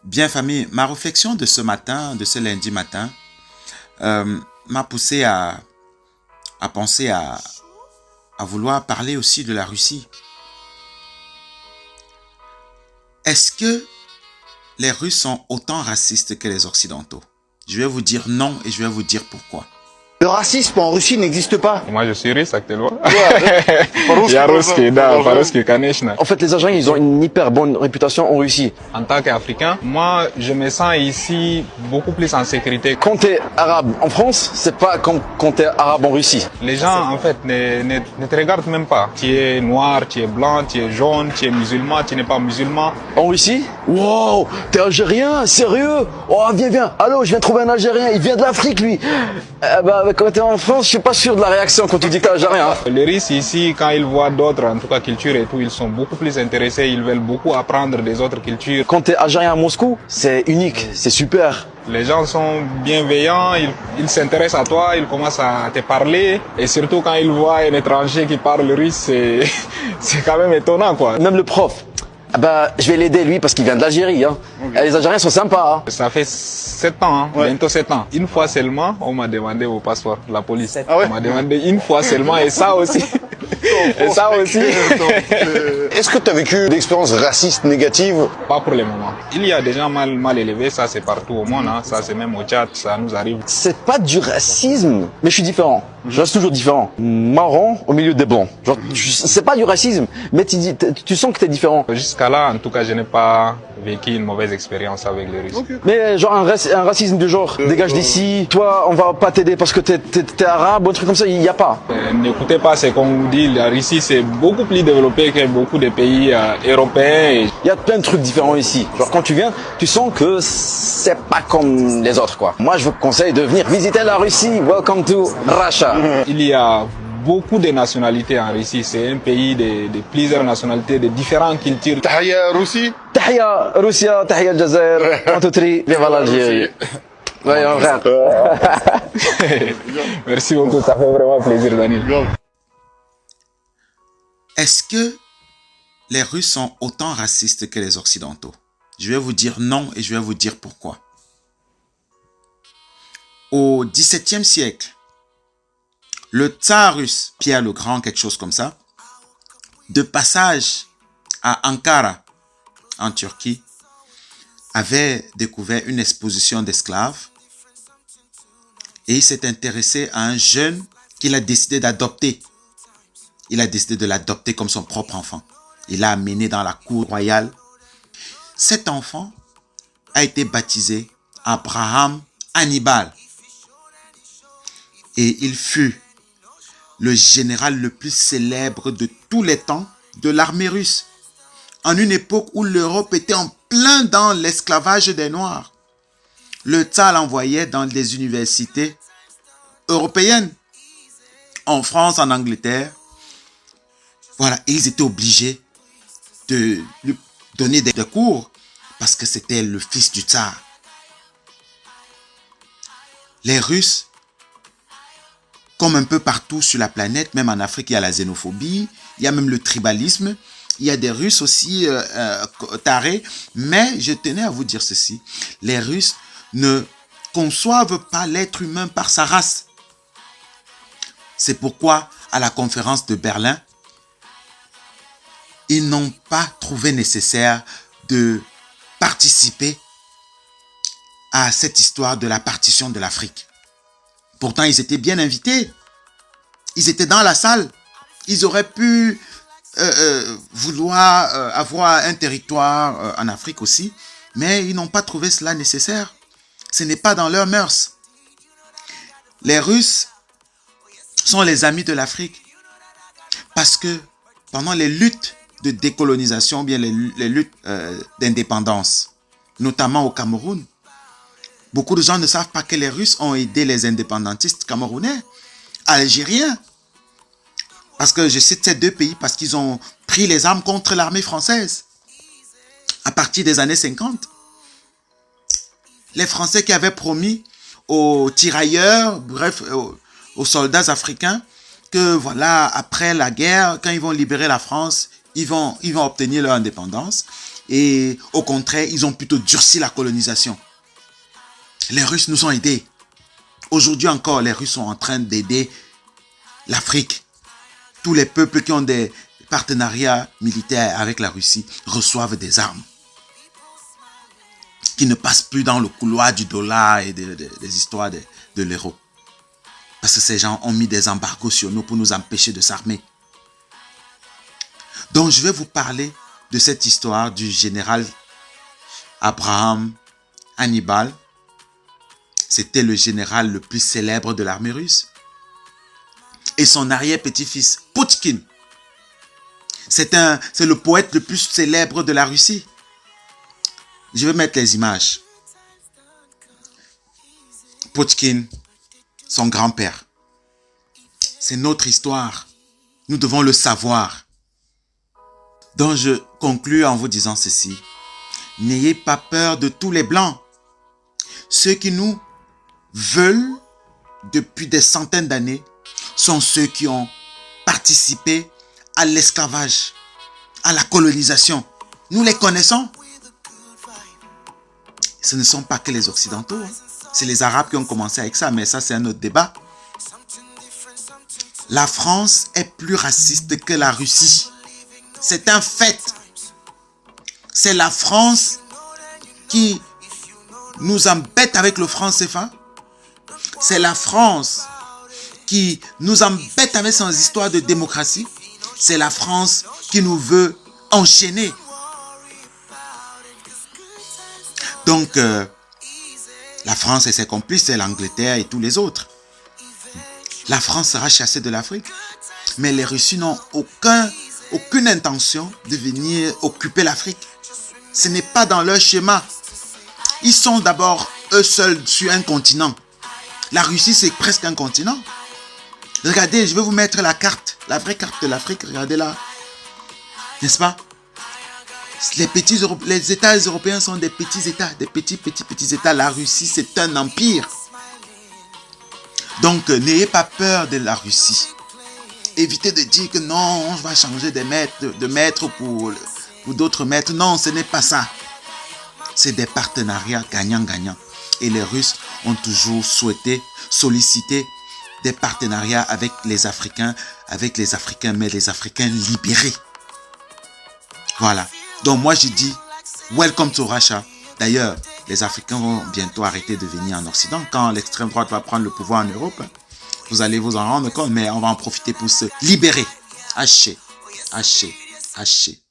Bien famille, ma réflexion de ce matin, de ce lundi matin, m'a poussé à penser à vouloir parler aussi de la Russie. Est-ce que les Russes sont autant racistes que les Occidentaux? Je vais vous dire non et je vais vous dire pourquoi. Le racisme en Russie n'existe pas. Moi, je suis russe actuellement. Я русский, да, по-русски, конечно. En fait, les Algériens, ils ont une hyper bonne réputation en Russie. En tant qu'Africain, moi, je me sens ici beaucoup plus en sécurité. Quand t'es arabe en France, c'est pas comme quand t'es arabe en Russie. Les gens, en fait, ne te regardent même pas. Tu es noir, tu es blanc, tu es jaune, tu es musulman, tu n'es pas musulman. En Russie, wow, t'es algérien, sérieux? Oh, viens. Allô, je viens trouver un Algérien, il vient de l'Afrique, lui. Quand t'es en France, je suis pas sûr de la réaction quand tu dis que t'es algérien. Les Russes ici, quand ils voient d'autres, en tout cas cultures et tout, ils sont beaucoup plus intéressés, ils veulent beaucoup apprendre des autres cultures. Quand t'es algérien à Moscou, c'est unique, c'est super. Les gens sont bienveillants, ils s'intéressent à toi, ils commencent à te parler. Et surtout quand ils voient un étranger qui parle russe, c'est quand même étonnant, quoi. Même le prof. Je vais l'aider lui parce qu'il vient de l'Algérie. Hein. Okay. Les Algériens sont sympas. Hein. Ça fait 7 ans, hein, bientôt 7 ans. Une fois seulement, on m'a demandé mon passeport, la police. Ah ouais? On m'a demandé une fois seulement et ça aussi. Et ça aussi. Est-ce que tu as vécu d'expériences racistes négatives? Pas pour le moment. Il y a des gens mal élevés, ça c'est partout au monde, hein. Ça c'est même au Tchad, ça nous arrive. C'est pas du racisme, mais je suis différent. Je reste toujours différent. Marron au milieu des blancs. Genre, c'est pas du racisme, mais tu sens que t'es différent. Jusqu'à là, en tout cas, je n'ai pas vécu une mauvaise expérience avec les Russes. Okay. Mais genre un racisme du genre, dégage d'ici, toi on va pas t'aider parce que t'es arabe ou un truc comme ça, il y a pas. N'écoutez pas ce qu'on vous dit, la Russie c'est beaucoup plus développé que beaucoup de pays européens. Il y a plein de trucs différents ici. Genre quand tu viens, tu sens que c'est pas comme les autres quoi. Moi je vous conseille de venir visiter la Russie. Welcome to Russia. Il y a beaucoup de nationalités en Russie. C'est un pays de plusieurs nationalités, de différentes cultures. Tahia Russie. Tahia Russia, Tahia Aljazair. 1, 2, 3, vive l'Algérie. Voyons frère. Merci beaucoup, ça fait vraiment plaisir Daniel. Est-ce que les Russes sont autant racistes que les Occidentaux? Je vais vous dire non et je vais vous dire pourquoi. Au XVIIe siècle, le tsar russe, Pierre le Grand, quelque chose comme ça, de passage à Ankara, en Turquie, avait découvert une exposition d'esclaves et il s'est intéressé à un jeune qu'il a décidé d'adopter. Il a décidé de l'adopter comme son propre enfant. Il l'a amené dans la cour royale. Cet enfant a été baptisé Abraham Hannibal et il fut le général le plus célèbre de tous les temps de l'armée russe, en une époque où l'Europe était en plein dans l'esclavage des Noirs. Le tsar l'envoyait dans des universités européennes, en France, en Angleterre. Voilà, et ils étaient obligés de lui donner des cours parce que c'était le fils du tsar. Les Russes, comme un peu partout sur la planète, même en Afrique, il y a la xénophobie, il y a même le tribalisme, il y a des Russes aussi tarés, mais je tenais à vous dire ceci, les Russes ne conçoivent pas l'être humain par sa race. C'est pourquoi, à la conférence de Berlin, ils n'ont pas trouvé nécessaire de participer à cette histoire de la partition de l'Afrique. Pourtant, ils étaient bien invités. Ils étaient dans la salle. Ils auraient pu vouloir avoir un territoire en Afrique aussi, mais ils n'ont pas trouvé cela nécessaire. Ce n'est pas dans leurs mœurs. Les Russes sont les amis de l'Afrique parce que pendant les luttes de décolonisation, bien les luttes d'indépendance, notamment au Cameroun, beaucoup de gens ne savent pas que les Russes ont aidé les indépendantistes camerounais, algériens. Parce que je cite ces deux pays parce qu'ils ont pris les armes contre l'armée française. À partir des années 50. Les Français qui avaient promis aux tirailleurs, bref, aux soldats africains, que voilà, après la guerre, quand ils vont libérer la France, ils vont obtenir leur indépendance. Et au contraire, ils ont plutôt durci la colonisation. Les Russes nous ont aidés. Aujourd'hui encore, les Russes sont en train d'aider l'Afrique. Tous les peuples qui ont des partenariats militaires avec la Russie reçoivent des armes qui ne passent plus dans le couloir du dollar et des histoires de l'euro. Parce que ces gens ont mis des embargos sur nous pour nous empêcher de s'armer. Donc je vais vous parler de cette histoire du général Abraham Hannibal. C'était le général le plus célèbre de l'armée russe. Et son arrière-petit-fils, Poutchkin. C'est le poète le plus célèbre de la Russie. Je vais mettre les images. Poutchkin, son grand-père. C'est notre histoire. Nous devons le savoir. Donc je conclue en vous disant ceci. N'ayez pas peur de tous les Blancs. Ceux qui nous veulent depuis des centaines d'années sont ceux qui ont participé à l'esclavage, à la colonisation. Nous les connaissons. Ce ne sont pas que les Occidentaux. C'est les Arabes qui ont commencé avec ça, mais ça c'est un autre débat. La France est plus raciste que la Russie. C'est un fait. C'est la France qui nous embête avec le franc CFA. C'est la France qui nous embête avec son histoire de démocratie. C'est la France qui nous veut enchaîner. Donc, la France et ses complices, c'est l'Angleterre et tous les autres. La France sera chassée de l'Afrique. Mais les Russes n'ont aucune intention de venir occuper l'Afrique. Ce n'est pas dans leur schéma. Ils sont d'abord eux seuls sur un continent. La Russie, c'est presque un continent. Regardez, je vais vous mettre la carte, la vraie carte de l'Afrique. Regardez là. N'est-ce pas? Les États européens sont des petits États, des petits États. La Russie, c'est un empire. Donc, n'ayez pas peur de la Russie. Évitez de dire que non, on va changer de maître pour d'autres maîtres. Non, ce n'est pas ça. C'est des partenariats gagnant-gagnant. Et les Russes ont toujours souhaité solliciter des partenariats avec les Africains, mais les Africains libérés. Voilà. Donc moi je dis, welcome to Russia. D'ailleurs, les Africains vont bientôt arrêter de venir en Occident. Quand l'extrême droite va prendre le pouvoir en Europe, vous allez vous en rendre compte, mais on va en profiter pour se libérer. Haché, haché, haché.